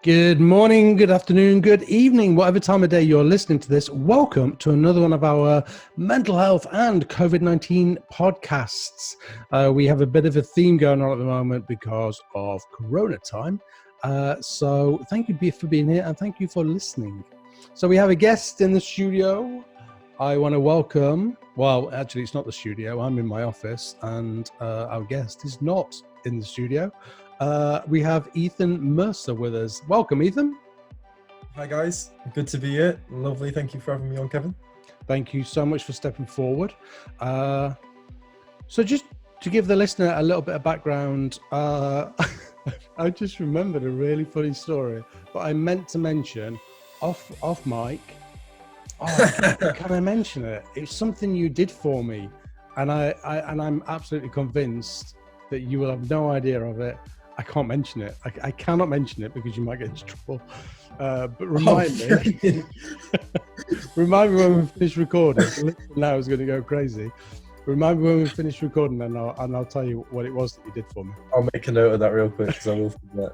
Good morning, good afternoon, good evening, whatever time of day you're listening to this. Welcome to another one of our mental health and COVID-19 podcasts. We have a bit of a theme going on at the moment because of Corona time. So thank you for being here and thank you for listening. So we have a guest in the studio. I want to welcome, well, actually it's not the studio. I'm in my office and our guest is not in the studio. We have Ethan Mercer with us. Welcome, Ethan. Hi guys, good to be here. Lovely, thank you for having me on, Kevin. Thank you so much for stepping forward. So just to give the listener a little bit of background, I just remembered a really funny story, but I meant to mention off mic. Can I mention it? It's something you did for me, and I'm absolutely convinced that you will have no idea of it. I can't mention it. I cannot mention it because you might get into trouble. But remind me. Remind me when we finish recording. Now it's going to go crazy. Remind me when we finish recording, and I'll tell you what it was that you did for me. I'll make a note of that real quick because I will forget.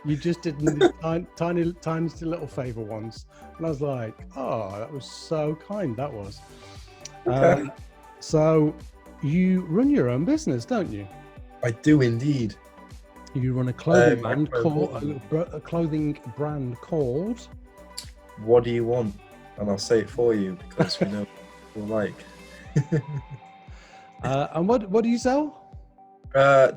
You just did this tiny little favour once, and I was like, "Oh, that was so kind." That was. Okay. So you run your own business, don't you? I do indeed. You run a clothing brand called What Do You Want? And I'll say it for you because we know what people like. And what do you sell?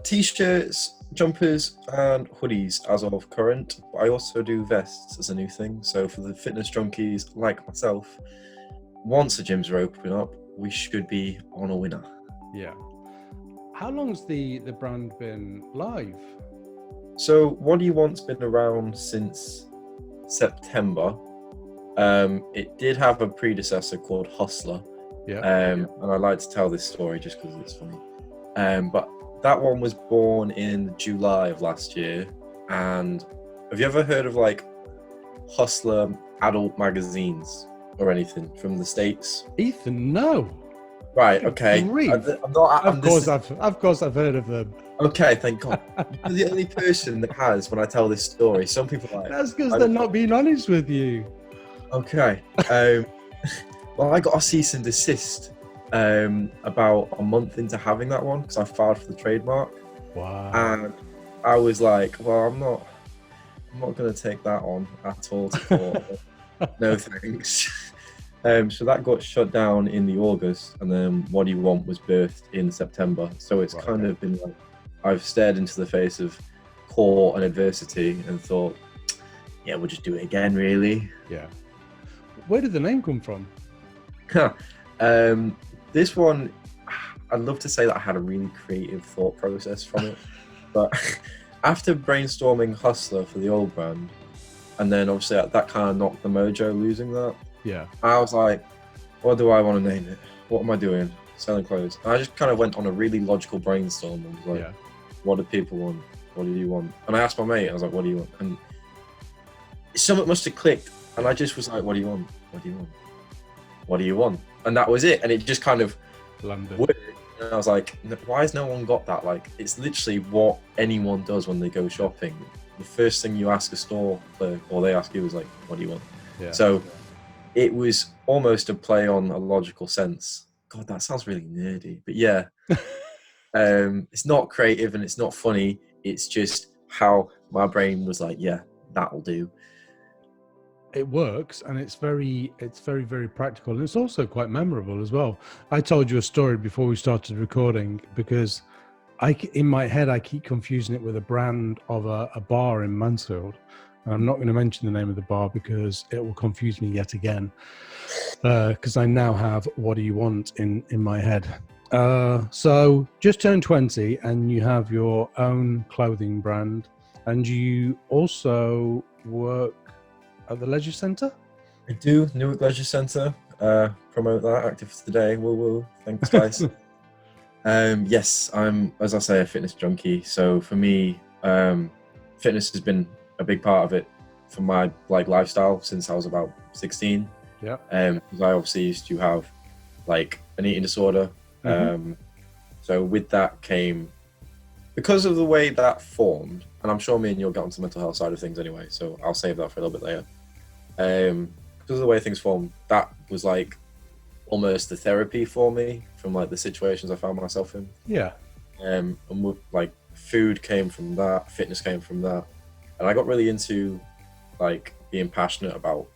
T-shirts, jumpers, and hoodies as of current. But I also do vests as a new thing. So for the fitness junkies like myself, once the gyms are open up, we should be on a winner. Yeah. How long's the brand been live? So What Do You Want's been around since September. It did have a predecessor called Hustler. Yeah. And I like to tell this story just because it's funny. But that one was born in July of last year. And have you ever heard of like Hustler adult magazines or anything from the States? Ethan, no. Right, okay. Of course I've heard of them. Okay, thank God. You're the only person that has when I tell this story. Some people are like... That's because they're not being honest with you. Okay. Well, I got a cease and desist about a month into having that one because I filed for the trademark. Wow. And I was like, well, I'm not going to take that on at all to court. No thanks. So that got shut down in the August, and then What Do You Want was birthed in September. So it's kind of been like I've stared into the face of court and adversity and thought, yeah, we'll just do it again, really. Yeah. Where did the name come from? This one, I'd love to say that I had a really creative thought process from it, but after brainstorming Hustler for the old brand, and then obviously that kind of knocked the mojo losing that. Yeah. I was like, what do I want to name it? What am I doing? Selling clothes. And I just kind of went on a really logical brainstorm and was like, what do people want? What do you want? And I asked my mate, I was like, what do you want? And something must have clicked. And I just was like, what do you want? What do you want? What do you want? And that was it. And it just kind of landed. worked. And I was like, why has no one got that? Like, it's literally what anyone does when they go shopping. The first thing you ask a store clerk, or they ask you, is like, what do you want? Yeah. So it was almost a play on a logical sense. God, that sounds really nerdy, but yeah. It's not creative and it's not funny. It's just how my brain was like, yeah, that'll do. It works, and it's very, very practical, and it's also quite memorable as well. I told you a story before we started recording because in my head I keep confusing it with a brand of a bar in Mansfield. And I'm not going to mention the name of the bar because it will confuse me yet again. Because I now have What Do You Want in my head. So just turned 20 and you have your own clothing brand, and you also work at the Leisure Centre? I do, Newark Leisure Centre. Promote that, active today. Woo. Thanks, guys. Yes, I'm, as I say, a fitness junkie. So for me, fitness has been a big part of it for my lifestyle since I was about 16. Yeah. Because I obviously used to have like an eating disorder. So with that came because of the way that formed, and I'm sure me and you'll get onto the mental health side of things anyway, so I'll save that for a little bit later. Because of the way things formed, that was like almost the therapy for me from like the situations I found myself in. Yeah. And like food came from that, fitness came from that, and I got really into like being passionate about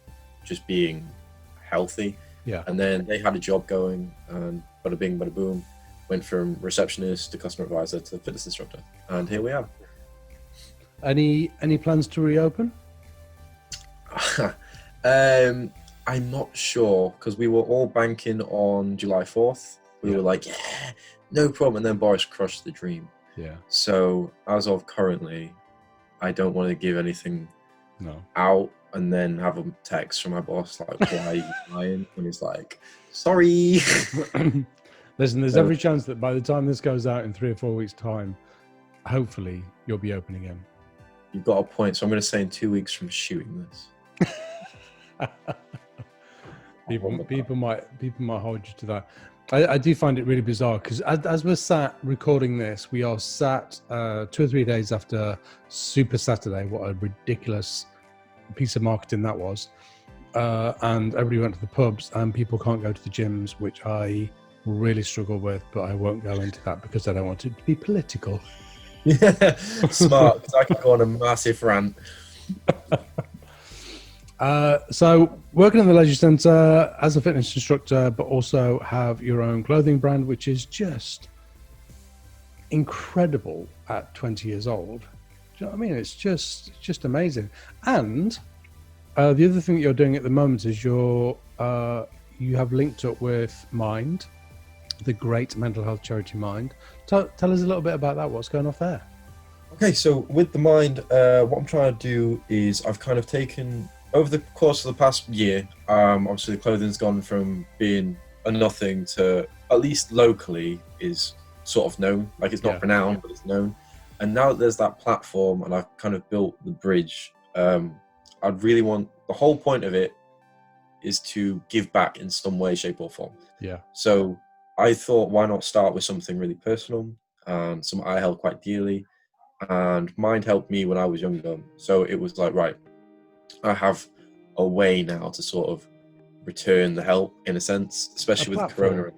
just being healthy. Yeah. And then they had a job going, and bada bing, bada boom, went from receptionist to customer advisor to fitness instructor, and here we are. Any plans to reopen? I'm not sure, because we were all banking on July 4th. We were like, yeah, no problem. And then Boris crushed the dream. Yeah. So as of currently, I don't want to give anything out and then have a text from my boss like, why are you lying? And he's like, sorry. Listen, there's every chance that by the time this goes out in 3 or 4 weeks' time, hopefully you'll be open again. You've got a point. So I'm going to say in 2 weeks from shooting this. People might hold you to that. I do find it really bizarre because as we're sat recording this, we are sat 2 or 3 days after Super Saturday. What a ridiculous piece of marketing that was. And everybody went to the pubs and people can't go to the gyms, which I really struggle with, but I won't go into that because I don't want it to be political. Yeah, smart, because I can go on a massive rant. So working in the leisure centre as a fitness instructor, but also have your own clothing brand, which is just incredible at 20 years old. Do you know what I mean? It's just amazing. And the other thing that you're doing at the moment is you have linked up with Mind, the great mental health charity Mind. Tell us a little bit about that. What's going off there? Okay, so with the Mind, what I'm trying to do is I've kind of taken, over the course of the past year, obviously the clothing's gone from being a nothing to, at least locally, is sort of known. Like it's not renowned, but it's known. And now that there's that platform and I've kind of built the bridge, I'd really want, the whole point of it is to give back in some way, shape or form. Yeah. So I thought, why not start with something really personal and something I held quite dearly. And Mind helped me when I was younger. So it was like, right, I have a way now to sort of return the help in a sense, especially with Corona.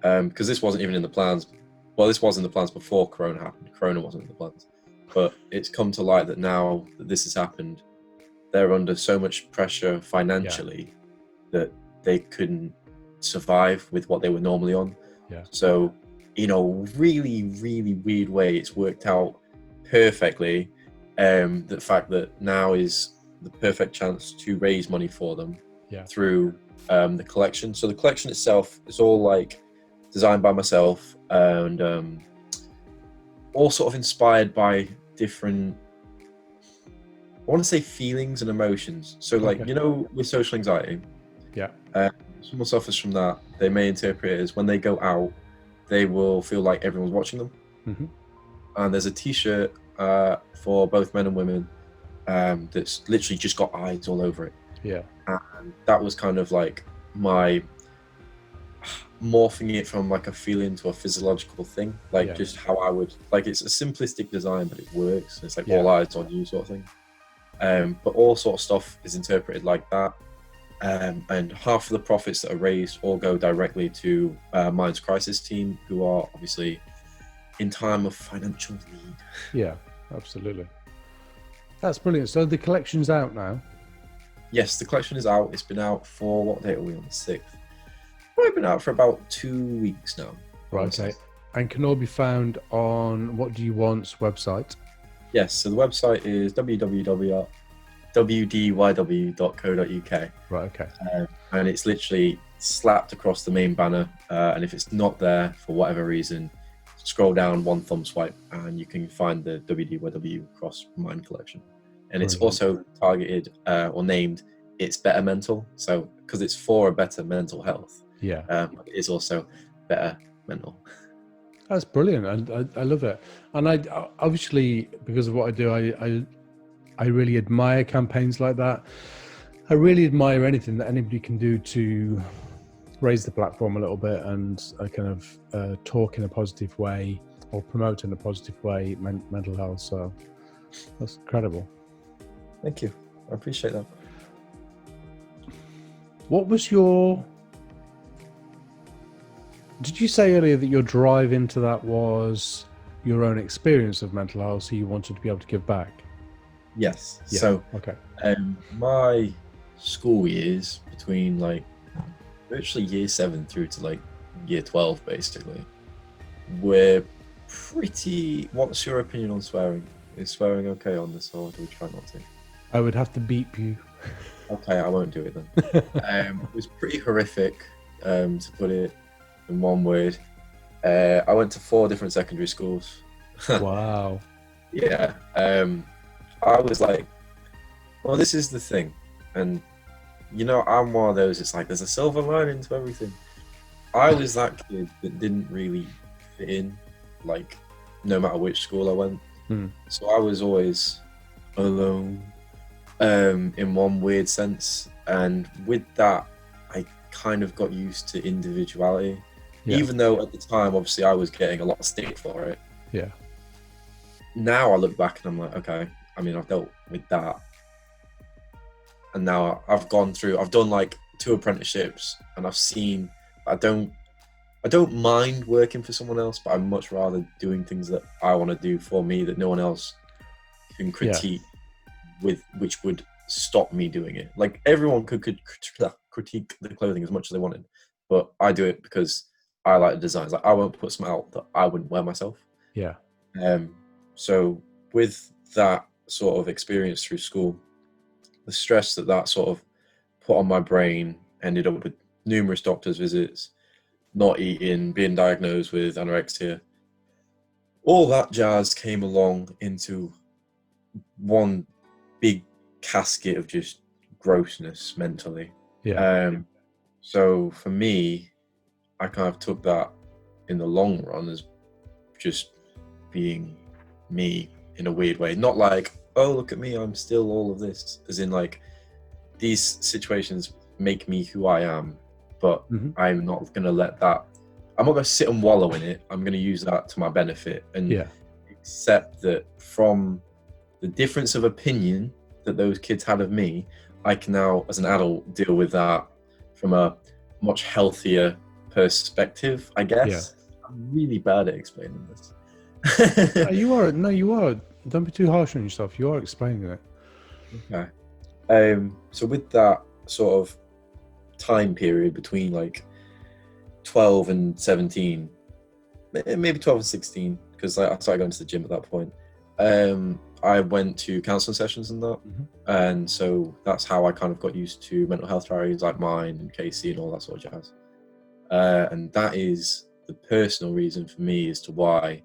Because this wasn't even in the plans. Well, this was in the plans before Corona happened. Corona wasn't in the plans. But it's come to light that now that this has happened, they're under so much pressure financially that they couldn't survive with what they were normally on. Yeah. So, in a really, really weird way, it's worked out perfectly. The fact that now is the perfect chance to raise money for them through the collection. So the collection itself is all like designed by myself and all sort of inspired by different, I want to say, feelings and emotions. So like, you know, with social anxiety, someone suffers from that, they may interpret it as when they go out, they will feel like everyone's watching them. Mm-hmm. And there's a t-shirt for both men and women that's literally just got eyes all over it. Yeah. And that was kind of like my morphing it from like a feeling to a physiological thing, like just how I would, like, it's a simplistic design, but it works. It's like all eyes on you sort of thing. But all sort of stuff is interpreted like that. And half of the profits that are raised all go directly to Mind's crisis team, who are obviously in time of financial need. Yeah, absolutely. That's brilliant. So the collection's out now? Yes, the collection is out. It's been out for, what date are we on? The 6th. Probably been out for about 2 weeks now. Right, okay. And can all be found on What Do You Want's website? Yes, so the website is www.wdyw.co.uk. Right, okay. And it's literally slapped across the main banner. And if it's not there for whatever reason, scroll down one thumb swipe and you can find the WDYW Cross Mind collection. And it's also targeted or named It's Better Mental. So, because it's for a better mental health. Yeah. It is also better mental. That's brilliant. I love it. And I obviously, because of what I do, I really admire campaigns like that. I really admire anything that anybody can do to raise the platform a little bit and kind of talk in a positive way or promote in a positive way mental health. So that's incredible. Thank you. I appreciate that. What was did you say earlier that your drive into that was your own experience of mental health, so you wanted to be able to give back? Yes. Yeah. So, okay. My school years between like virtually year 7 through to like year 12, basically, were pretty. What's your opinion on swearing? Is swearing okay on this, or do we try not to? I would have to beep you. Okay, I won't do it then. It was pretty horrific, to put it in one word. I went to 4 different secondary schools. Wow. Yeah. I was like, well, this is the thing. And, I'm one of those, it's like, there's a silver lining to everything. I was that kid that didn't really fit in, like, no matter which school I went. So I was always alone, in one weird sense. And with that, I kind of got used to individuality. Yeah. Even though at the time, obviously, I was getting a lot of stick for it. Yeah. Now I look back and I'm like, okay, I mean, I've dealt with that. And now I've done like 2 apprenticeships, and I've seen, I don't mind working for someone else, but I'm much rather doing things that I want to do for me that no one else can critique with, which would stop me doing it. Like, everyone could critique the clothing as much as they wanted, but I do it because I like the designs. Like, I won't put something out that I wouldn't wear myself. Yeah. So with that sort of experience through school, the stress that sort of put on my brain ended up with numerous doctor's visits, not eating, being diagnosed with anorexia. All that jazz came along into one big casket of just grossness mentally. Yeah. So for me, I kind of took that in the long run as just being me in a weird way. Not like, oh, look at me, I'm still all of this. As in, like, these situations make me who I am, but I'm not going to let that, I'm not going to sit and wallow in it. I'm going to use that to my benefit and accept that from the difference of opinion that those kids had of me, I can now, as an adult, deal with that from a much healthier perspective, I guess. Yeah. I'm really bad at explaining this. You are. Don't be too harsh on yourself. You are explaining it. Okay. So with that sort of time period between like 12 and 17, maybe 12 and 16, because I started going to the gym at that point. I went to counselling sessions and that, and so that's how I kind of got used to mental health diaries like mine and Casey and all that sort of jazz. And that is the personal reason for me as to why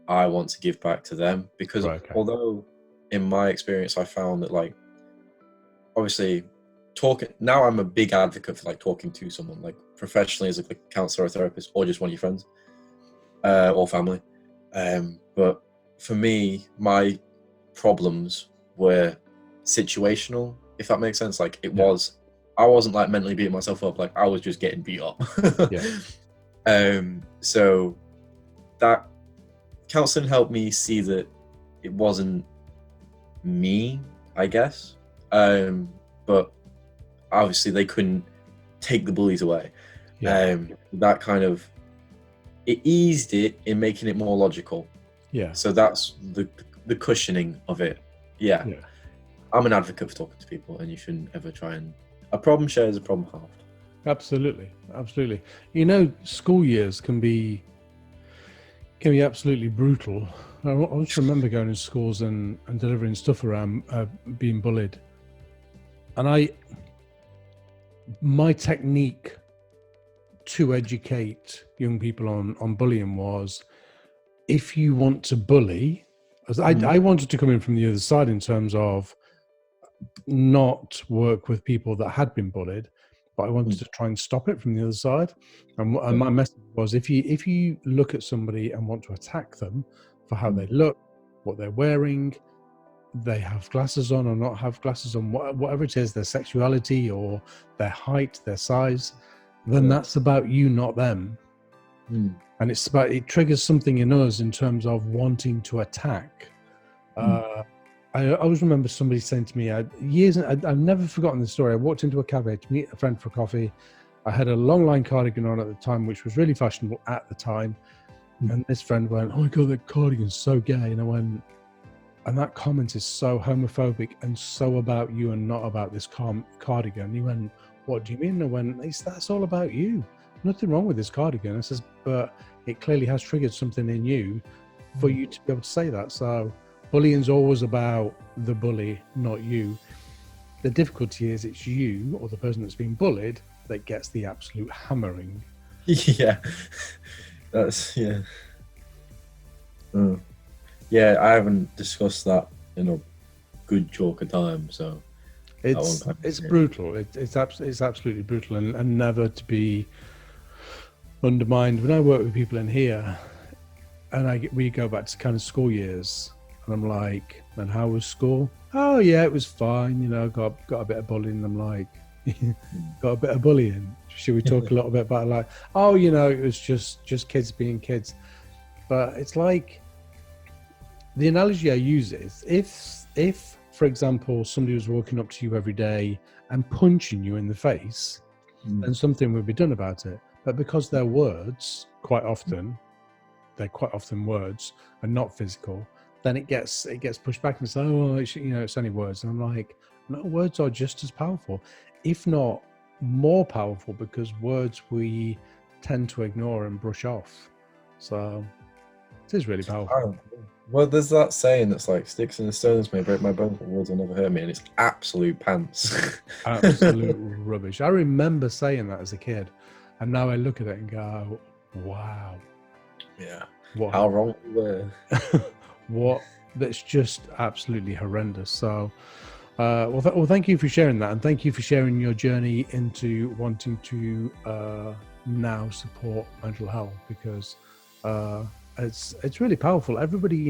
I want to give back to them, because although in my experience I found that, like, obviously talking, now I'm a big advocate for like talking to someone like professionally as a counselor or therapist, or just one of your friends or family. But for me, my problems were situational, if that makes sense. Like, I wasn't like mentally beating myself up, like I was just getting beat up. So that counseling helped me see that it wasn't me, I guess. But obviously they couldn't take the bullies away. That kind of, it eased it in making it more logical. So that's the cushioning of it. I'm an advocate for talking to people, and you shouldn't ever try and, a problem shared is a problem halved. Absolutely. School years can be absolutely brutal. I just remember going to schools and delivering stuff around being bullied. And my technique to educate young people on bullying was, if you want to bully, as I wanted to come in from the other side in terms of not work with people that had been bullied, but I wanted to try and stop it from the other side. And my message was, if you look at somebody and want to attack them for how they look, what they're wearing, they have glasses on or not have glasses on, whatever it is, their sexuality or their height, their size, then that's about you, not them. and it triggers something in us in terms of wanting to attack. I always remember somebody saying to me, I've never forgotten this story. I walked into a cafe to meet a friend for coffee. I had a long line cardigan on at the time, which was really fashionable at the time. And this friend went, "Oh my God, that cardigan's so gay." And I went, "And that comment is so homophobic and so about you and not about this cardigan." And he went, "What do you mean?" And I went, "That's all about you. Nothing wrong with this cardigan." I says, "But it clearly has triggered something in you for you to be able to say that." So bullying's always about the bully, not you. The difficulty is it's you or the person that's been bullied that gets the absolute hammering. Yeah, that's yeah. I haven't discussed that in a good chunk of time, so it's brutal. It's absolutely brutal, and never to be undermined. When I work with people in here, and we go back to kind of school years, and I'm like, "And how was school?" "Oh yeah, it was fine. You know, got a bit of bullying." I'm like, "Got a bit of bullying? Should we talk a little bit about like, oh, you know, it was just kids being kids." But it's like, the analogy I use is if, for example, somebody was walking up to you every day and punching you in the face, then something would be done about it. But because they're words, quite often words and not physical, then it gets pushed back and say, "Oh, well, it's only words." And I'm like, no, words are just as powerful, if not more powerful, because words we tend to ignore and brush off. So it is really powerful. Well, there's that saying that's like, "Sticks and stones may break my bones, but words will never hurt me," and it's absolute pants. Absolute rubbish. I remember saying that as a kid, and now I look at it and go, "Wow, Yeah, what how wrong we were." what that's just absolutely horrendous." So well, thank you for sharing that, and thank you for sharing your journey into wanting to now support mental health, because it's really powerful. Everybody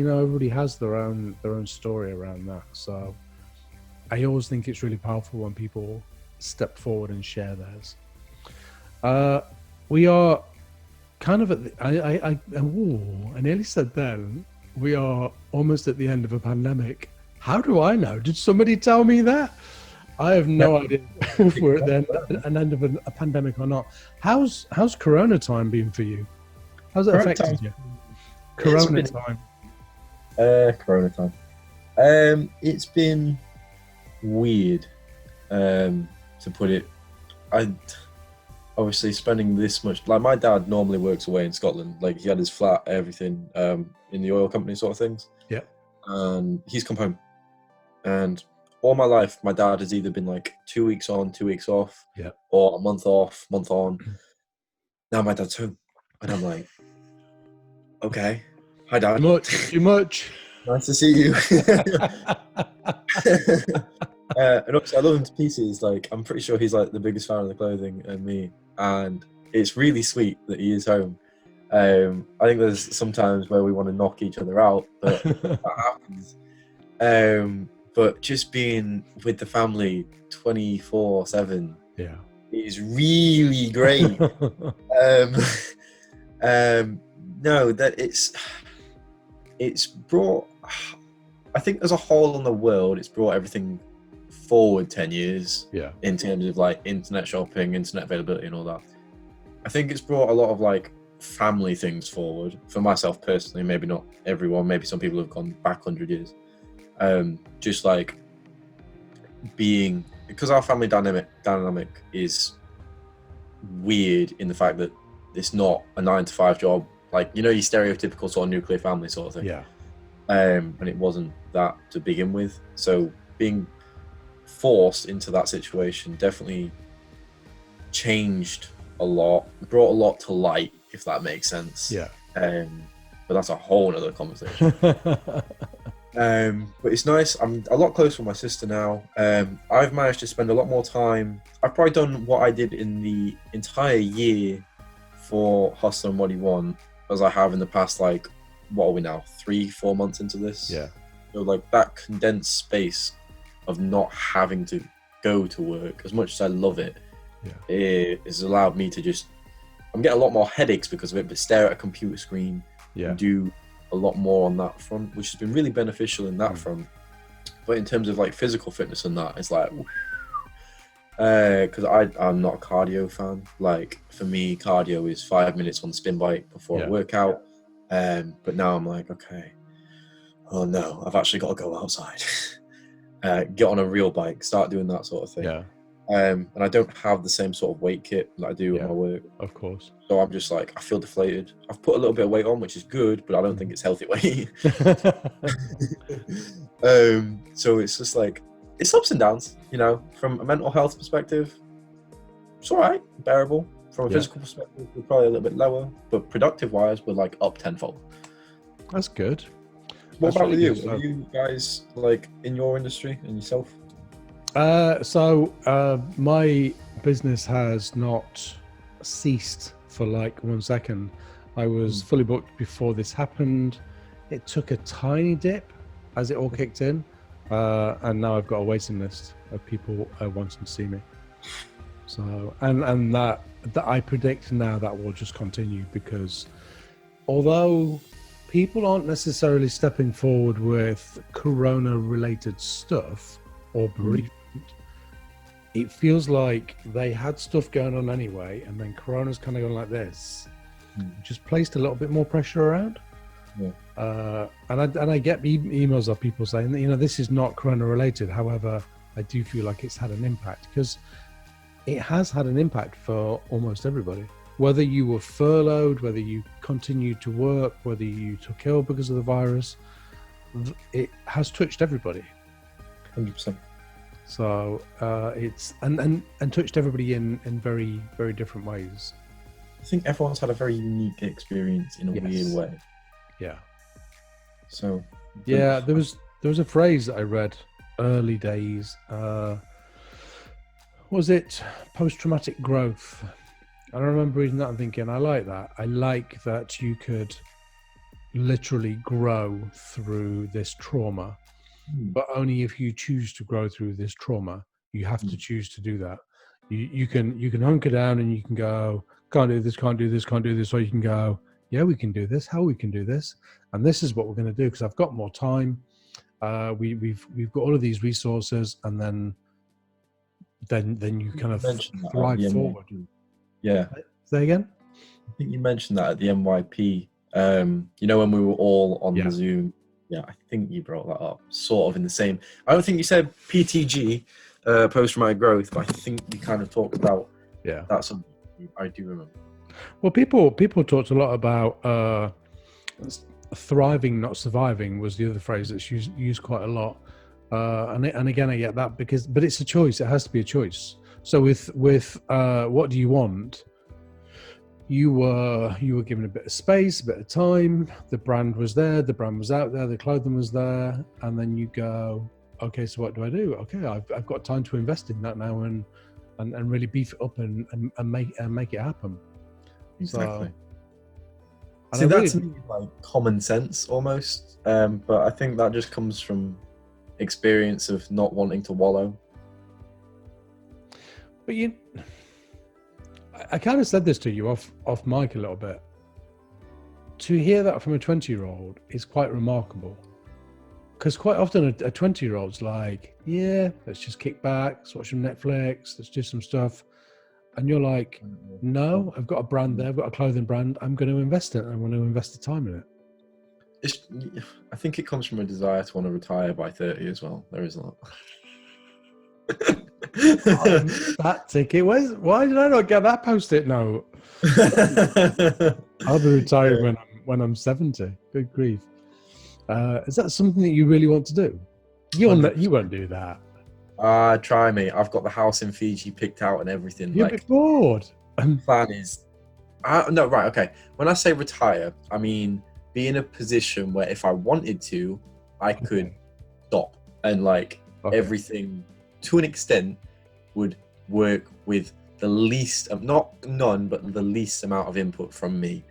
has their own story around that. So I always think it's really powerful when people step forward and share theirs. We are kind of at the, I nearly said then, we are almost at the end of a pandemic. How do I know? Did somebody tell me that? I have no idea if we're at the end of a pandemic or not. How's Corona time been for you? How's it affected you? Corona time. Corona time. It's been weird, to put it. I obviously spending this much. Like, my dad normally works away in Scotland. Like, he had his flat, everything, in the oil company sort of things. Yeah. And he's come home. And all my life, my dad has either been like 2 weeks on, 2 weeks off, yeah, or a month off, month on. Now my dad's home, and I'm like, "Okay, hi Dad. Too much. Nice to see you." And obviously, I love him to pieces. Like, I'm pretty sure he's like the biggest fan of the clothing and me, and it's really sweet that he is home. I think there's sometimes where we want to knock each other out, but that happens. But just being with the family 24/7, yeah, is really great. No, that it's brought, I think as a whole in the world, it's brought everything forward 10 years. Yeah. In terms of like internet shopping, internet availability, and all that. I think it's brought a lot of like family things forward. For myself personally, maybe not everyone. Maybe some people have gone back 100 years. Just like being, because our family dynamic is weird in the fact that it's not a 9-to-5 job, like, you know, your stereotypical sort of nuclear family sort of thing. Yeah. And it wasn't that to begin with. So being forced into that situation definitely changed a lot, brought a lot to light, if that makes sense. Yeah. But that's a whole other conversation. But it's nice. I'm a lot closer with my sister now. I've managed to spend a lot more time. I've probably done what I did in the entire year for Hustle and What Do You Want, as I have in the past, like, what are we now, 3-4 months into this? Yeah. So like that condensed space of not having to go to work, as much as I love it, yeah, it has allowed me to just, I'm getting a lot more headaches because of it, but stare at a computer screen Yeah. and do a lot more on that front, which has been really beneficial in that front. But in terms of like physical fitness and that, it's like, because I'm not a cardio fan. Like for me, cardio is 5 minutes on the spin bike before a workout. But now I'm like, okay, oh no, I've actually got to go outside, get on a real bike, start doing that sort of thing. Yeah. And I don't have the same sort of weight kit that I do at my work. Of course. So I'm just like, I feel deflated. I've put a little bit of weight on, which is good, but I don't think it's healthy weight. So it's just like, it's ups and downs, you know, from a mental health perspective, it's all right, bearable. From a physical perspective, we're probably a little bit lower, but productive wise, we're like up tenfold. That's good. What about with you? Are you guys like in your industry and yourself? So my business has not ceased for like 1 second. I was fully booked before this happened. It took a tiny dip as it all kicked in, and now I've got a waiting list of people wanting to see me. So and that I predict now that will just continue, because although people aren't necessarily stepping forward with corona-related stuff or bereavement, it feels like they had stuff going on anyway, and then corona's kind of gone like this, just placed a little bit more pressure around. And I get emails of people saying that, you know, this is not corona-related. However, I do feel like it's had an impact, because it has had an impact for almost everybody. Whether you were furloughed, whether you continued to work, whether you took ill because of the virus, it has touched everybody. 100%. So it's and touched everybody in very, very different ways. I think everyone's had a very unique experience in a weird way. Yeah. So yeah, there was a phrase that I read early days. Was it post-traumatic growth? I remember reading that and thinking, I like that. I like that you could literally grow through this trauma, but only if you choose to grow through this trauma. You have to choose to do that. You can hunker down and you can go, can't do this, can't do this, can't do this, or you can go, yeah, we can do this. How we can do this, and this is what we're going to do, because I've got more time. We've got all of these resources, and then you kind of thrive forward. Yeah. Say again? I think you mentioned that at the NYP. You know, when we were all on the Zoom. Yeah, I think you brought that up, sort of in the same. I don't think you said PTG, post-traumatic growth, but I think you kind of talked about that. Something I do remember. Well, people talked a lot about thriving, not surviving, was the other phrase that's used quite a lot. And again, I get that, but it's a choice. It has to be a choice. So with what do you want? You were given a bit of space, a bit of time. The brand was there. The brand was out there. The clothing was there. And then you go, okay, so what do I do? Okay, I've got time to invest in that now and really beef it up and make it happen. Exactly. So that's like common sense almost, but I think that just comes from experience of not wanting to wallow. But I kind of said this to you off mic a little bit. To hear that from a 20-year-old is quite remarkable, because quite often a 20-year-old's like, yeah, let's just kick back, let's watch some Netflix, let's do some stuff. And you're like, no, I've got a brand there, I've got a clothing brand, I'm going to invest in it, I want to invest the time in it. I think it comes from a desire to want to retire by 30 as well. There is that. That ticket, why did I not get that post-it note? I'll be retired when I'm 70. Good grief. Is that something that you really want to do? You won't do that. Try me. I've got the house in Fiji picked out and everything. You're a bit bored. Plan is, no, right, okay. When I say retire, I mean be in a position where if I wanted to, I could stop and everything to an extent would work with the least, not none, but the least amount of input from me.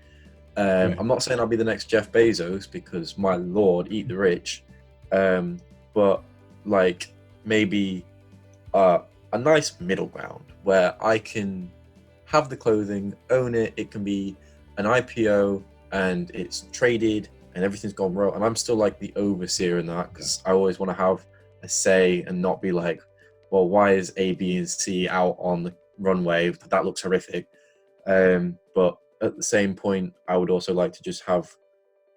I'm not saying I'll be the next Jeff Bezos, because my lord, eat the rich. But maybe a nice middle ground where I can have the clothing, own it. It can be an IPO and it's traded and everything's gone wrong. And I'm still like the overseer in that because I always want to have a say and not be like, well, why is A, B, and C out on the runway? That looks horrific. But at the same point, I would also like to just have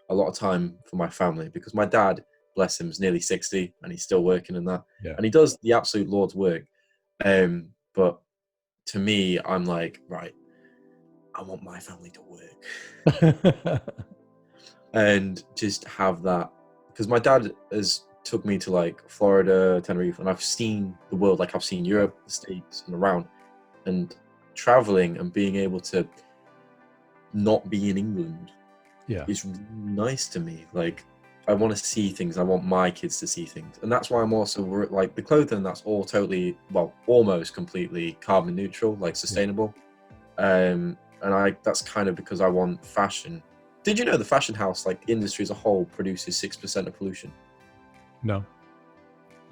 a lot of time for my family because my dad, bless him, is nearly 60 and he's still working in that. Yeah. And he does the absolute Lord's work. But to me, I'm like, right, I want my family to work and just have that. Because my dad has took me to like Florida, Tenerife, and I've seen the world. Like I've seen Europe, the States, and around. And traveling and being able to not be in England is really nice to me. Like I want to see things. I want my kids to see things, and that's why I'm also like the clothing. That's all totally, well, almost completely carbon neutral, like sustainable. And that's kind of because I want fashion. Did you know the fashion house, like industry as a whole, produces 6% of pollution? No.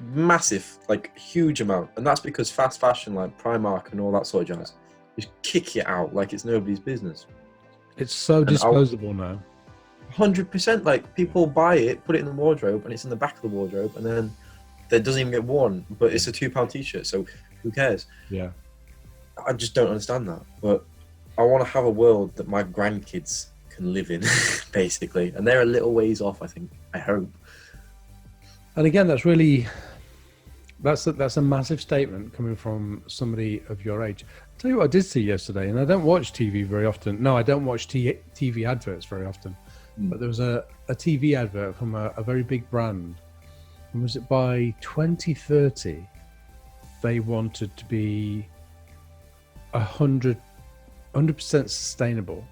Massive, like huge amount, and that's because fast fashion, like Primark and all that sort of jazz, just kick it out like it's nobody's business. It's so disposable now. 100%, like people buy it, put it in the wardrobe, and it's in the back of the wardrobe, and then that doesn't even get worn. But it's a £2 t-shirt, so who cares? Yeah. I just don't understand that. But I want to have a world that my grandkids can live in, basically, and they're a little ways off. I think. I hope. And again, that's a massive statement coming from somebody of your age. I'll tell you what I did see yesterday, and I don't watch TV very often. No, I don't watch TV adverts very often. But there was a TV advert from a very big brand. And was it by 2030, they wanted to be 100% sustainable.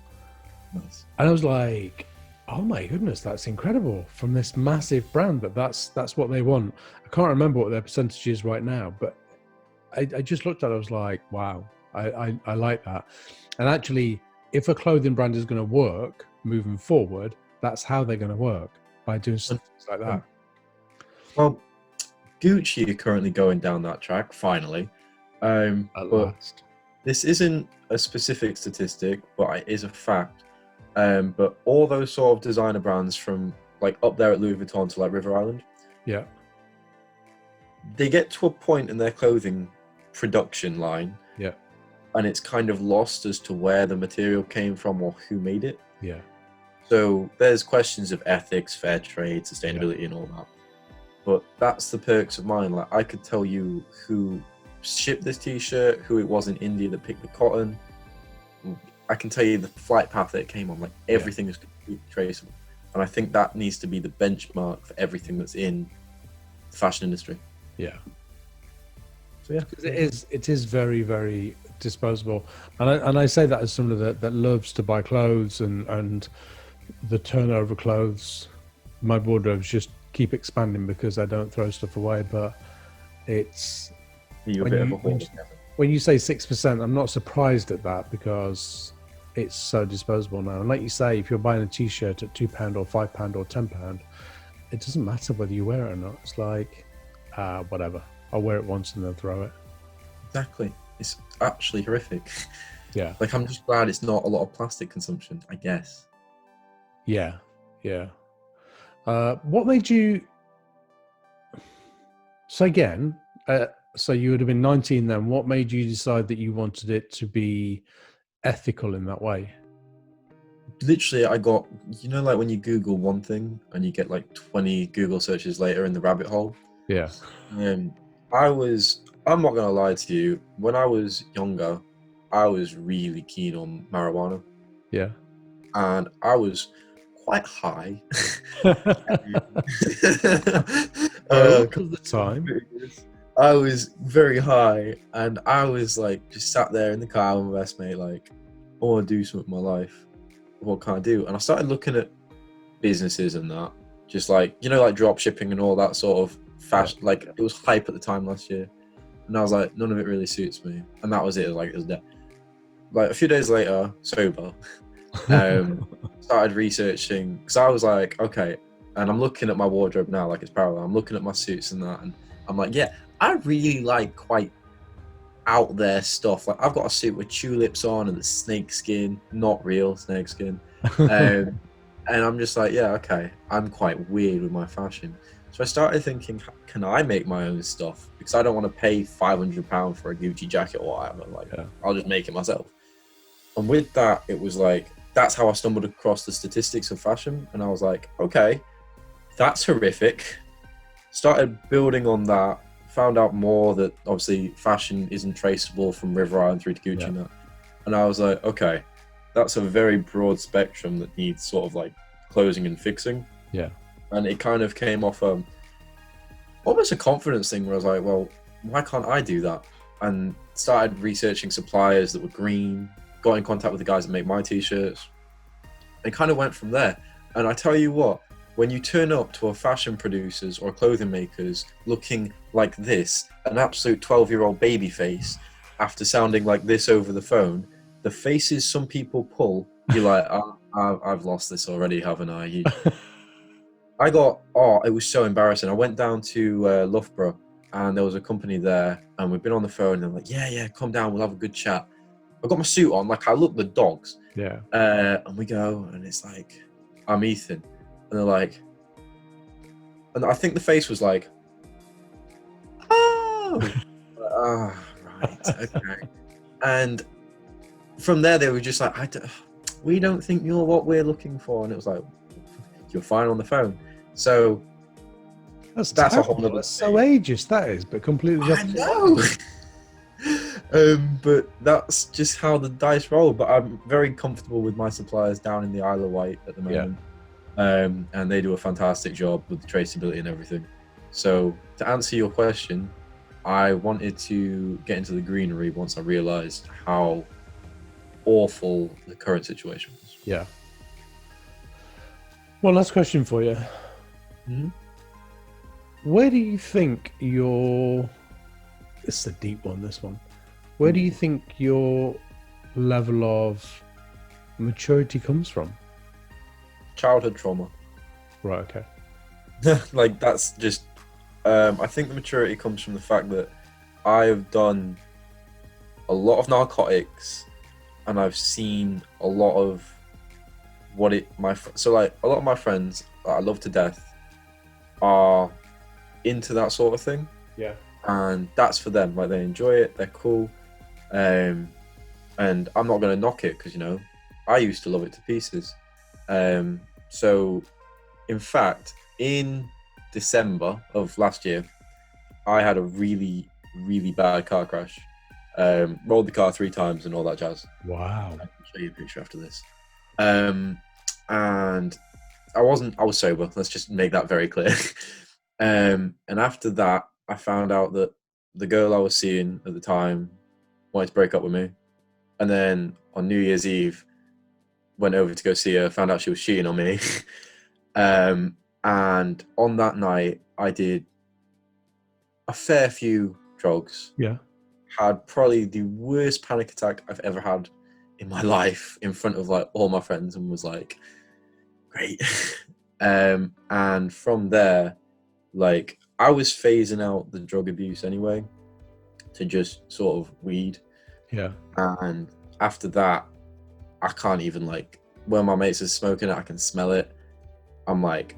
Nice. And I was like, oh my goodness, that's incredible from this massive brand. But that's what they want. I can't remember what their percentage is right now, but I just looked at it, I was like, wow, I like that. And actually, if a clothing brand is going to work moving forward, that's how they're going to work, by doing things like that. Well, Gucci are currently going down that track, finally. At last. This isn't a specific statistic, but it is a fact. But all those sort of designer brands from like up there at Louis Vuitton to like River Island, Yeah. they get to a point in their clothing production line, Yeah. and it's kind of lost as to where the material came from or who made it. Yeah. So there's questions of ethics, fair trade, sustainability, and all that. But that's the perks of mine. Like I could tell you who shipped this t-shirt, who it was in India that picked the cotton. I can tell you the flight path that it came on. Like everything is completely traceable. And I think that needs to be the benchmark for everything that's in the fashion industry. Yeah. So yeah, it is very, very disposable. And I say that as somebody that loves to buy clothes and the turnover of clothes. My wardrobes just keep expanding because I don't throw stuff away. But it's you're a bit of a hoarder. When you say 6%, I'm not surprised at that because it's so disposable now. And like you say, if you're buying a t-shirt at £2 or £5 or £10, it doesn't matter whether you wear it or not. It's like, whatever. I'll wear it once and then throw it. Exactly. It's actually horrific. Yeah. Like I'm just glad it's not a lot of plastic consumption, I guess. Yeah. Yeah. What made you... So again, so you would have been 19 then. What made you decide that you wanted it to be ethical in that way? Literally, I got, you know, like when you Google one thing and you get like 20 Google searches later in the rabbit hole. Yeah. I'm not going to lie to you. When I was younger, I was really keen on marijuana. Yeah. And I was quite high. At the time. I was very high, and I was like just sat there in the car with my best mate, like, I want to do something with my life. What can I do? And I started looking at businesses and that, just like, you know, like drop shipping and all that sort of fashion. Yeah. Like it was hype at the time last year, and I was like, none of it really suits me, and that was it. Like it was dead. Like a few days later, sober, started researching because I was like, okay, and I'm looking at my wardrobe now, like it's parallel. I'm looking at my suits and that, and I'm like, yeah, I really like quite out there stuff. Like I've got a suit with tulips on and the snake skin, not real snake skin. Um, and I'm just like, yeah, okay, I'm quite weird with my fashion. So I started thinking, can I make my own stuff? Because I don't want to pay £500 for a Gucci jacket or whatever. Like, Yeah. I'll just make it myself. And with that, it was like, that's how I stumbled across the statistics of fashion. And I was like, okay, that's horrific. Started building on that, found out more that obviously fashion isn't traceable from River Island through to Gucci Yeah. now. And I was like, okay, that's a very broad spectrum that needs sort of like closing and fixing. Yeah. And it kind of came off almost a confidence thing where I was like, well, why can't I do that? And started researching suppliers that were green, got in contact with the guys that make my t-shirts, and kind of went from there. And I tell you what, when you turn up to a fashion producers or clothing makers looking like this, an absolute 12-year-old baby face, after sounding like this over the phone, the faces some people pull, you're like, I've lost this already, haven't I? It was so embarrassing. I went down to Loughborough and there was a company there and we've been on the phone and they're like, yeah, come down, we'll have a good chat. I got my suit on, like I look the dogs. Yeah. And we go and it's like, I'm Ethan. And they're like, and I think the face was like, oh, right, okay. And from there, they were just like, we don't think you're what we're looking for. And it was like, you're fine on the phone. So That's a whole other That's so ageist, that is, but completely I know. But that's just how the dice roll. But I'm very comfortable with my suppliers down in the Isle of Wight at the moment. And they do a fantastic job with the traceability and everything. So to answer your question, I wanted to get into the greenery once I realized how awful the current situation was. Yeah. One last question for you. Mm-hmm. Where do you think it's a deep one, this one. Where do you think your level of maturity comes from? Childhood trauma. Right, okay. Like that's just I think the maturity comes from the fact that I've done a lot of narcotics and I've seen a lot of so like a lot of my friends that I love to death are into that sort of thing. Yeah. And that's for them. Like they enjoy it, they're cool. And I'm not gonna knock it because I used to love it to pieces. So in fact, in December of last year, I had a really, really bad car crash. Rolled the car 3 times and all that jazz. Wow. I can show you a picture after this. And I was sober. Let's just make that very clear. And after that, I found out that the girl I was seeing at the time wanted to break up with me. And then on New Year's Eve, went over to go see her, found out she was cheating on me. And on that night, I did a fair few drugs. Yeah. Had probably the worst panic attack I've ever had in my life in front of like all my friends and was like, great. And from there, like I was phasing out the drug abuse anyway to just sort of weed. Yeah. And after that, I can't even like, when my mates are smoking it, I can smell it. I'm like,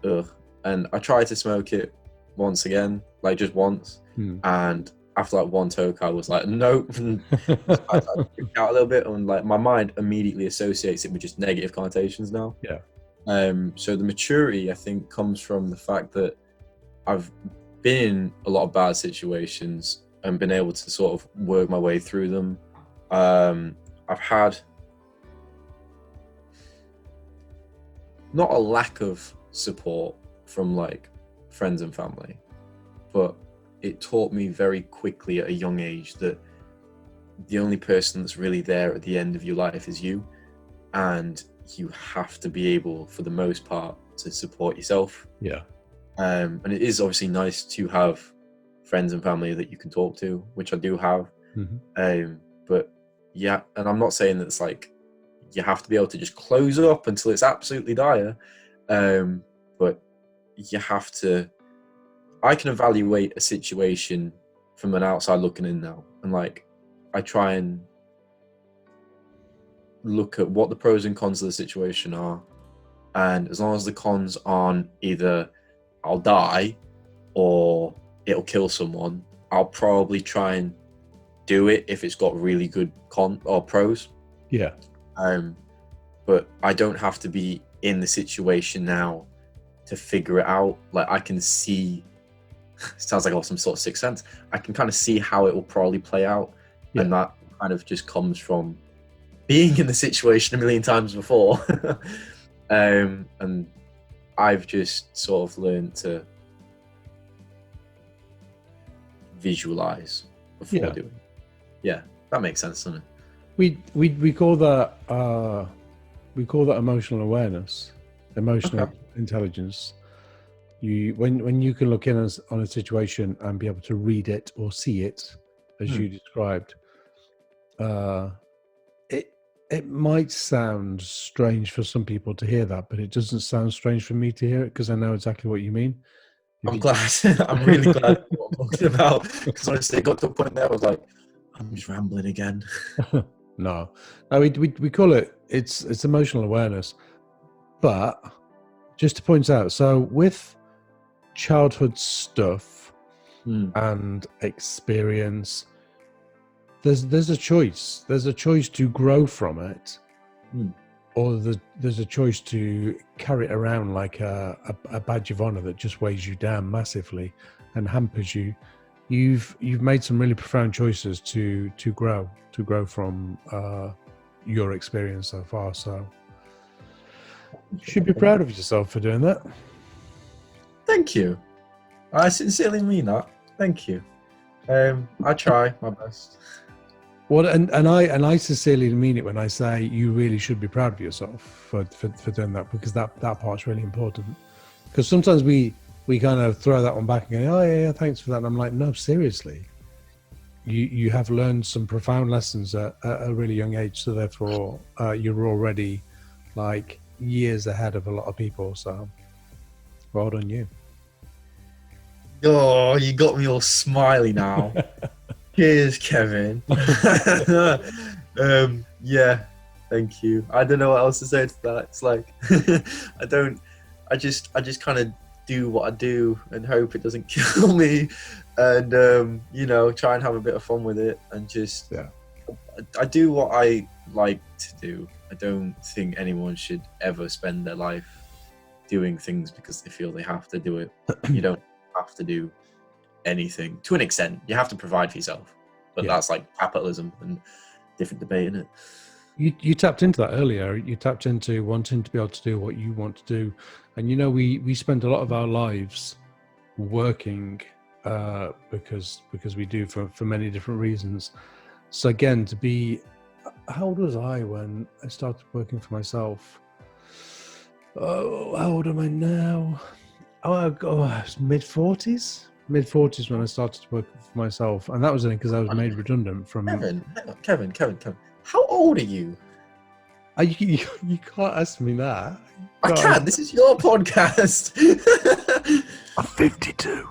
ugh. And I tried to smoke it once again, like just once. And after like one toke, I was like, nope. I freaked out a little bit, and like my mind immediately associates it with just negative connotations now. Yeah. So the maturity, I think, comes from the fact that I've been in a lot of bad situations and been able to sort of work my way through them. I've had not a lack of support from like friends and family, but it taught me very quickly at a young age that the only person that's really there at the end of your life is you, and you have to be able, for the most part, to support yourself. Yeah. And it is obviously nice to have friends and family that you can talk to, which I do have. But yeah, and I'm not saying that it's like you have to be able to just close up until it's absolutely dire, but you have to. I can evaluate a situation from an outside looking in now, and like I try and look at what the pros and cons of the situation are, and as long as the cons aren't either I'll die or it'll kill someone, I'll probably try and do it if it's got really good con or pros. Yeah. But I don't have to be in the situation now to figure it out. Like I can see, it sounds like I have some sort of sixth sense. I can kind of see how it will probably play out, and that kind of just comes from being in the situation a million times before. And I've just sort of learned to visualize before doing. Yeah, that makes sense, doesn't it? We call that emotional awareness, emotional intelligence. When you can look in on a situation and be able to read it or see it, as you described, it might sound strange for some people to hear that, but it doesn't sound strange for me to hear it because I know exactly what you mean. I'm glad. I'm really glad what I'm talking about, because honestly, it got to a point there I was like, I'm just rambling again. No, we call it's emotional awareness, but just to point out, so with childhood stuff and experience, there's a choice. There's a choice to grow from it, or there's a choice to carry it around like a badge of honor that just weighs you down massively and hampers you. You've made some really profound choices to grow from your experience so far. So you should be proud of yourself for doing that. Thank you. I sincerely mean that. Thank you. I try my best. Well, and I sincerely mean it when I say you really should be proud of yourself for doing that, because that part's really important. Because sometimes we kind of throw that one back and go, oh yeah, thanks for that. And I'm like, no, seriously, you have learned some profound lessons at a really young age. So therefore, you're already like years ahead of a lot of people. So well done you. Oh, you got me all smiley now. Cheers, Kevin. Yeah, thank you. I don't know what else to say to that. It's like I just kind of do what I do and hope it doesn't kill me, and try and have a bit of fun with it, and just I do what I like to do. I don't think anyone should ever spend their life doing things because they feel they have to do it. You don't have to do anything. To an extent, you have to provide for yourself, but that's like capitalism and different debate, isn't it? You tapped into that earlier. You tapped into wanting to be able to do what you want to do, and we spend a lot of our lives working because we do for many different reasons. So again, to be, how old was I when I started working for myself? Oh, how old am I now? Oh, I was mid-40s when I started to work for myself, and that was only because I was made redundant from. Kevin, how old are you? You can't ask me that. I can. This is your podcast. I'm 52.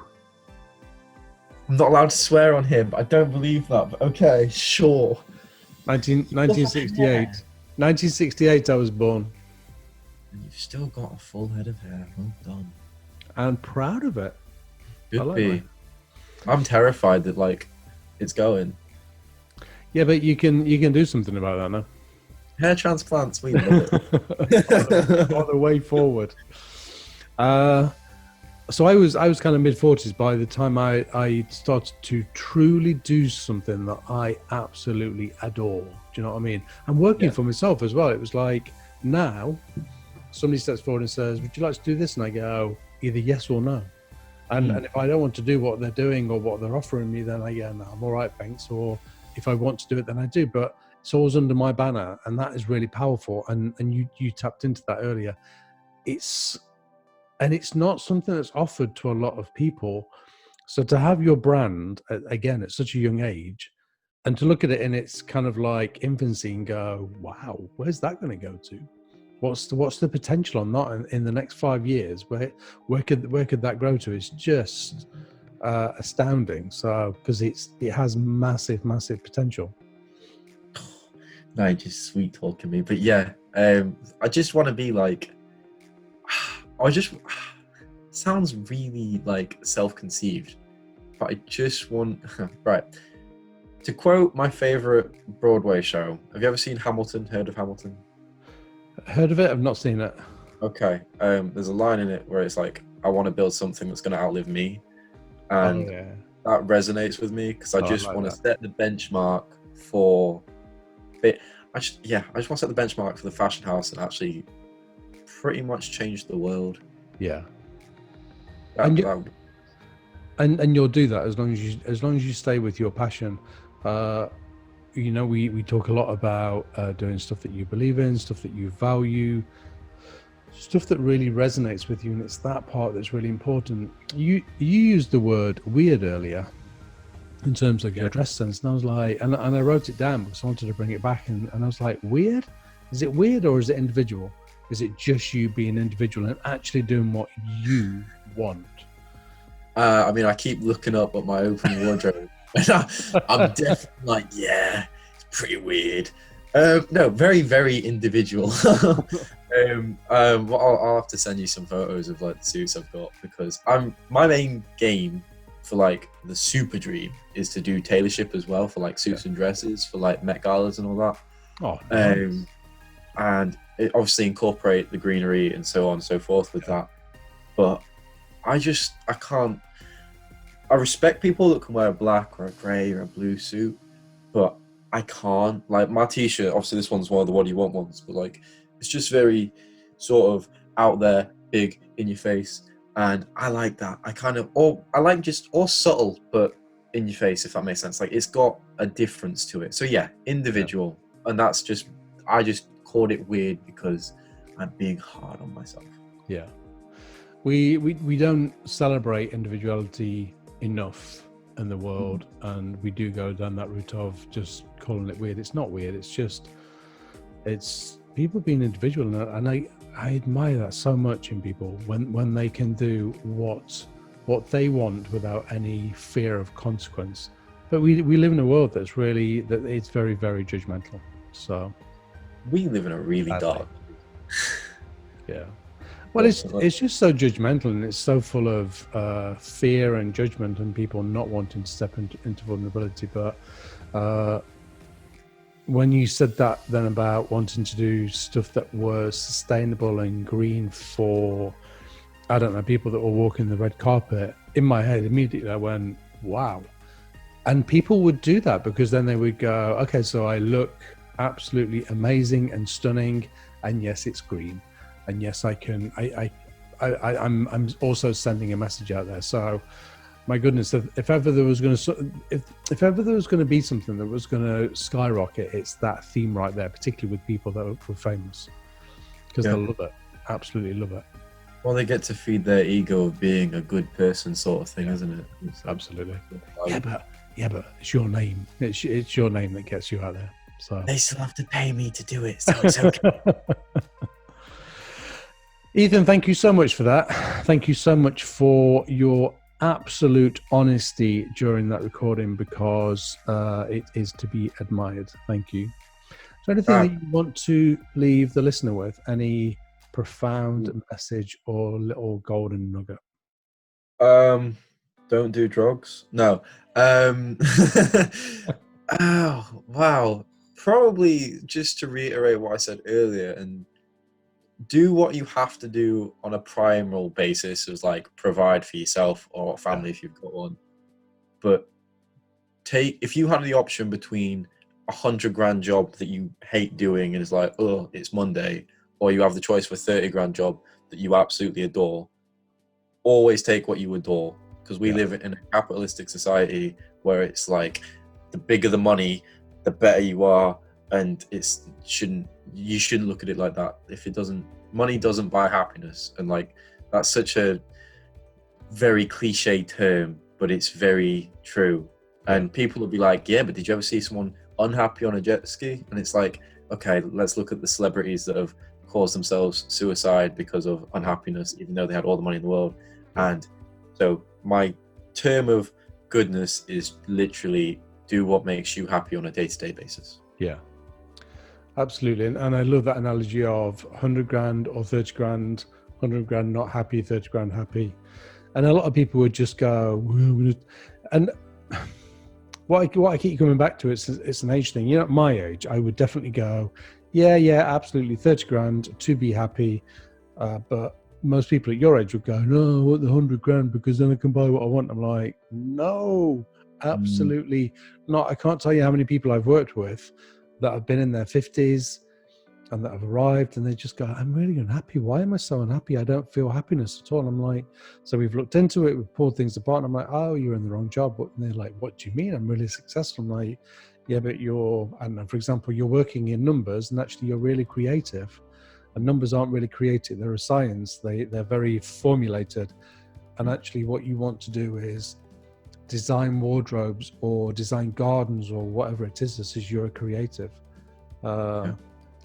I'm not allowed to swear on here, but I don't believe that. But okay, sure. 1968. 1968, I was born. And you've still got a full head of hair. Well done. And proud of it. Could be. I'm terrified that it's going. Yeah, but you can do something about that now. Hair transplants, we love it. On the way forward. So I was kind of mid-40s by the time I started to truly do something that I absolutely adore. Do you know what I mean? And working for myself as well. It was like, now somebody steps forward and says, would you like to do this? And I go, either yes or no. And if I don't want to do what they're doing or what they're offering me, then I go, no, I'm all right, thanks. Or if I want to do it, then I do. But it's always under my banner, and that is really powerful. And you tapped into that earlier. It's not something that's offered to a lot of people. So to have your brand, again, at such a young age, and to look at it in its kind of like infancy and go, wow, where's that going to go to? What's the potential on that in the next 5 years? Where could that grow to? It's just astounding. So because it has massive potential. No, you're just sweet talking me, but yeah, I just want to be like, I just sounds really like self-conceived, but I just want right. To quote my favorite Broadway show, have you ever seen Hamilton? Heard of Hamilton? Heard of it? I've not seen it. Okay. There's a line in it where it's like, I want to build something that's going to outlive me. Oh And yeah. that resonates with me because I Oh, I just like want to that. set the benchmark for it. I just want to set the benchmark for the fashion house and actually pretty much change the world. Yeah. That, And you, that, and you'll do that as long as you stay with your passion. We talk a lot about doing stuff that you believe in, stuff that you value, stuff that really resonates with you, and it's that part that's really important. You used the word weird earlier in terms of your dress sense, and I was like, and I wrote it down because I wanted to bring it back, and I was like, weird? Is it weird or is it individual? Is it just you being individual and actually doing what you want? I mean, I keep looking up at my open wardrobe. I'm definitely like, yeah, it's pretty weird. No, very, very individual. Well, I'll have to send you some photos of like the suits I've got because my main game for like the super dream is to do tailorship as well for like suits and dresses for like Met Galas and all that. Oh, nice. And it obviously incorporate the greenery and so on and so forth with that. But I can't. I respect people that can wear a black or a grey or a blue suit, but I can't. Like my t-shirt, obviously this one's one of the what do you want ones, but like it's just very sort of out there, big, in your face. And I like that. I like just or subtle, but in your face, if that makes sense. Like it's got a difference to it. So yeah, individual. And that's just, I just called it weird because I'm being hard on myself. Yeah. We don't celebrate individuality enough in the world, and we do go down that route of just calling it weird. It's not weird. It's people being individual, and I admire that so much in people when they can do what they want without any fear of consequence. But we live in a world that it's very, very judgmental. So we live in a really dark. Yeah. Well, it's just so judgmental, and it's so full of fear and judgment, and people not wanting to step into vulnerability. But when you said that then about wanting to do stuff that was sustainable and green for, I don't know, people that were walking the red carpet, in my head immediately I went, wow. And people would do that because then they would go, okay, so I look absolutely amazing and stunning, and yes, it's green. And yes, I can. I'm also sending a message out there. So, my goodness, if ever there was going to be something that was going to skyrocket, it's that theme right there. Particularly with people that were famous, because they love it, absolutely love it. Well, they get to feed their ego of being a good person, sort of thing, isn't it? Absolutely. Yeah, but it's your name. It's your name that gets you out there. So they still have to pay me to do it, so it's okay. Ethan, thank you so much for that. Thank you so much for your absolute honesty during that recording, because it is to be admired. Thank you. Is there anything that you want to leave the listener with? Any profound message or little golden nugget? Don't do drugs. No. Oh, wow. Probably just to reiterate what I said earlier, and do what you have to do on a primal basis, as like provide for yourself or family if you've got one. But if you had the option between $100,000 job that you hate doing and it's like, oh, it's Monday, or you have the choice for $30,000 job that you absolutely adore, always take what you adore, because we live in a capitalistic society where it's like the bigger the money, the better you are, and you shouldn't look at it like that. Money doesn't buy happiness, and like that's such a very cliche term, but it's very true. And people will be like, yeah, but did you ever see someone unhappy on a jet ski? And it's like, okay, let's look at the celebrities that have caused themselves suicide because of unhappiness, even though they had all the money in the world. And so my term of goodness is literally do what makes you happy on a day-to-day basis. Yeah, absolutely. And I love that analogy of 100 grand or 30 grand, 100 grand not happy, 30 grand happy. And a lot of people would just go, and what I keep coming back to, it's an age thing. At my age, I would definitely go, yeah, absolutely, 30 grand to be happy. But most people at your age would go, no, I want the 100 grand because then I can buy what I want. I'm like, no, absolutely not. I can't tell you how many people I've worked with that have been in their 50s and that have arrived and they just go, I'm really unhappy. Why am I so unhappy? I don't feel happiness at all. And I'm like, so we've looked into it, we've pulled things apart, and I'm like, oh, you're in the wrong job. And they're like, what do you mean? I'm really successful. I'm like, yeah, but I don't know, for example, you're working in numbers and actually you're really creative. And numbers aren't really creative, they're a science. They're very formulated. And actually what you want to do is design wardrobes or design gardens or whatever it is. This is, you're a creative.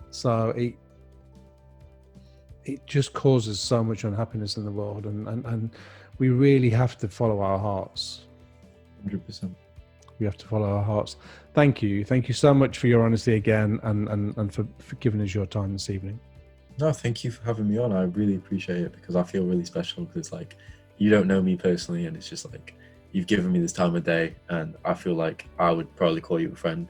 So it just causes so much unhappiness in the world, and we really have to follow our hearts. 100%. We have to follow our hearts. Thank you so much for your honesty again, and for giving us your time this evening. No, thank you for having me on. I really appreciate it because I feel really special because like you don't know me personally, and it's just like you've given me this time of day, and I feel like I would probably call you a friend,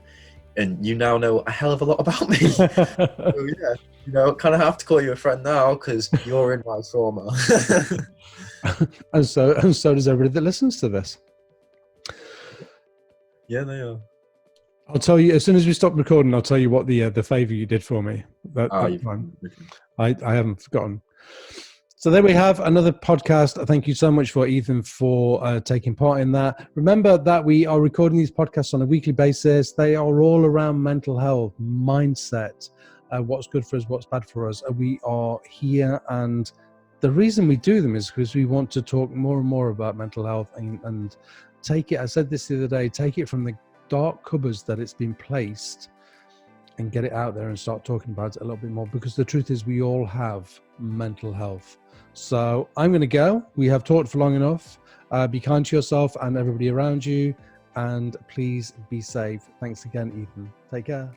and you now know a hell of a lot about me. So yeah, kind of have to call you a friend now because you're in my trauma. and so does everybody that listens to this. Yeah, they are. I'll tell you as soon as we stop recording. I'll tell you what the favor you did for me. That time. I haven't forgotten. So there we have another podcast. Thank you so much for Ethan for taking part in that. Remember that we are recording these podcasts on a weekly basis. They are all around mental health, mindset, what's good for us, what's bad for us. We are here, and the reason we do them is because we want to talk more and more about mental health and take it. I said this the other day. Take it from the dark cupboards that it's been placed and get it out there and start talking about it a little bit more, because the truth is we all have mental health. So I'm going to go. We have talked for long enough. Be kind to yourself and everybody around you, and please be safe. Thanks again, Ethan. Take care.